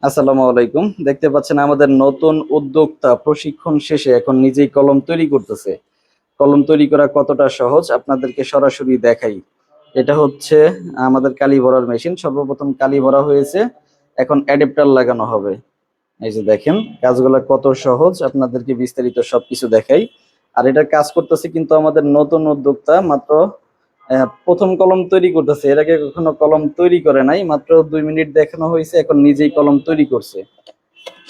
আসসালামু আলাইকুম। দেখতে পাচ্ছেন আমাদের নতুন উদ্যোক্তা প্রশিক্ষণ শেষে এখন নিজেই কলম তৈরি করতেছে। কলম তৈরি করা কতটা সহজ আপনাদেরকে সরাসরি দেখাই। এটা হচ্ছে আমাদের কালি ভরার মেশিন। সর্বপ্রথম কালি ভরা হয়েছে, এখন অ্যাডাপ্টার লাগানো হবে। এই যে দেখেন কাজগুলো কত সহজ, আপনাদেরকে বিস্তারিত সবকিছু দেখাই। আর এটার কাজ করতেছে কিন্তু আমাদের নতুন উদ্যোক্তা, মাত্র প্রথম কলম তৈরি করতেছে। এর আগে কখনো কলম তৈরি করে নাই, মাত্র 2 মিনিট দেখানো হয়েছে, এখন নিজেই কলম তৈরি করছে।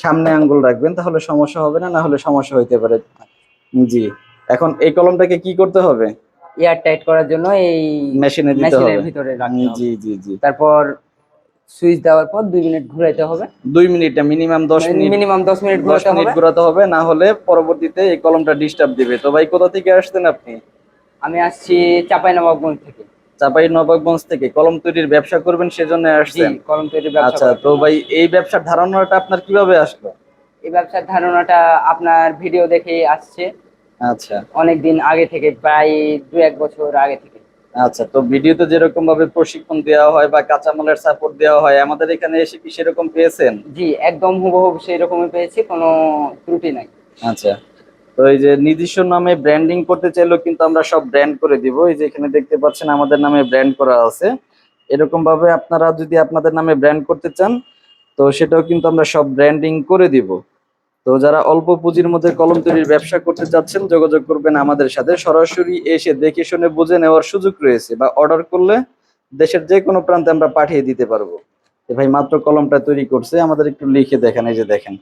সামনে আঙ্গুল রাখবেন, তাহলে সমস্যা হবে না, না হলে সমস্যা হইতে পারে। জি, এখন এই কলমটাকে কি করতে হবে? এয়ার টাইট করার জন্য এই মেশিনে দিতে মেশিনের হবে। ভিতরে রাখতে হবে। জি জি জি। তারপর সুইচ দেওয়ার পর 2 মিনিট ঘুরাইতে হবে। 2 মিনিট না, মিনিমাম 10 মিনিট। মিনিমাম 10 মিনিট 10 ঘোরাতে মিনিট হবে। ঘোরাতে হবে, না হলে পরবর্তীতে এই কলমটা ডিস্টার্ব দিবে। তো ভাই, কোথা থেকে আসছেন আপনি? আমি আসছি চাঁপাইনবাবগঞ্জ থেকে। চাঁপাইনবাবগঞ্জ থেকে কলম তৈরির ব্যবসা করবেন সেজন্য জি, আসছেন? কলম তৈরির ব্যবসা আচ্ছা, করার তো জন্য ভাই আসছি। এই ব্যবসার ধারণাটা আপনার কিভাবে আসলো? এই ব্যবসার ধারণাটা আপনার ভিডিও দেখে আসছে আচ্ছা অনেক দিন আগে থেকে, প্রায় 2-1 বছর আগে থেকে। আচ্ছা, তো ভিডিওতে যেরকম ভাবে প্রশিক্ষণ দেওয়া হয় বা কাঁচামালের সাপোর্ট দেওয়া হয়, আমাদের এখানে এসে কি সেরকম পেয়েছেন? জি, একদম হুবহু সেই রকমই পেয়েছি, কোনো ত্রুটি নাই। আচ্ছা, তো এই যে নিজস্ব নামে ব্র্যান্ডিং করতে চাইলেও কিন্তু আমরা সব ব্র্যান্ড করে দিব। এই যে এখানে দেখতে পাচ্ছেন আমাদের নামে ব্র্যান্ড করা আছে। এরকম ভাবে আপনারা যদি আপনাদের নামে ব্র্যান্ড করতে চান, তো সেটাও কিন্তু আমরা সব ব্র্যান্ডিং করে দিব। তো যারা অল্প পুঁজির মধ্যে কলম তৈরির ব্যবসা করতে চাচ্ছেন, যোগাযোগ করবেন আমাদের সাথে। সরাসরি এসে দেখে শুনে বুঝে নেওয়ার সুযোগ রয়েছে, বা অর্ডার করলে দেশের যে কোনো প্রান্তে আমরা পাঠিয়ে দিতে পারবো। ভাই মাত্র কলমটা তৈরি করছে, আমাদের একটু লিখে দেখেন। এই যে দেখেন,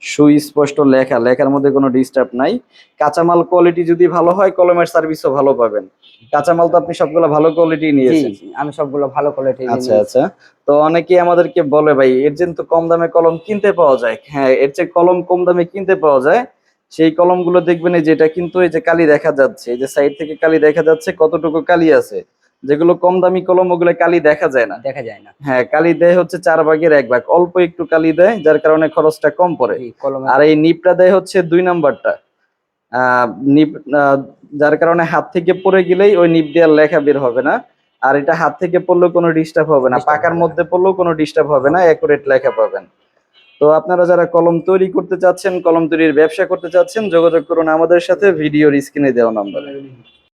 সুস্পষ্ট লেখা, লেখার মধ্যে কোনো ডিস্টার্ব নাই। কাঁচামাল কোয়ালিটি যদি ভালো হয়, কলমের সার্ভিসও ভালো পাবেন। কাঁচামাল তো আপনি সবগুলো ভালো কোয়ালিটি জি নিয়েছেন। জি, আমি সবগুলো ভালো কোয়ালিটির আচ্ছা নিয়েছি। আচ্ছা, তো অনেকেই আমাদেরকে বলে ভাই এর জন্য তো কম দামে কলম কিনতে পাওয়া যায়। হ্যাঁ, এর চেয়ে কলম কম দামে কিনতে পাওয়া যায়। সেই কলমগুলো দেখবেন, এই যেটা কিন্তু এই যে কালি দেখা যাচ্ছে, এই যে সাইড থেকে কালি দেখা যাচ্ছে কতটুকু কালি আছে। যেগুলো কম দামি কলম, ওগুলো কালি দেখা যায় না। দেখা যায় না। হ্যাঁ, কালি দেয় হচ্ছে 4/1 অল্প একটু কালি দেয়, যার কারণে খরচটা কম পড়ে। জি, কলমে আর এই নিপটা দেয় হচ্ছে 2 নাম্বারটা। নিপ যার কারণে হাত থেকে পড়ে গেলেই ওই নিপ দিয়ে আর লেখা বের হবে না। আর এটা হাত থেকে পড়লেও কোনো ডিস্টার্ব হবে না, ডিস্টার্ব পাকার হবে না। মধ্যে পড়লেও কোনো ডিস্টার্ব হবে না, হবে না। অ্যাকুরেট লেখা পাবেন। তো আপনারা যারা কলম তৈরি করতে চাচ্ছেন, কলম তৈরির ব্যবসা করতে চাচ্ছেন, যোগাযোগ করুন আমাদের সাথে ভিডিওর স্ক্রিনে দেওয়া নাম্বারে।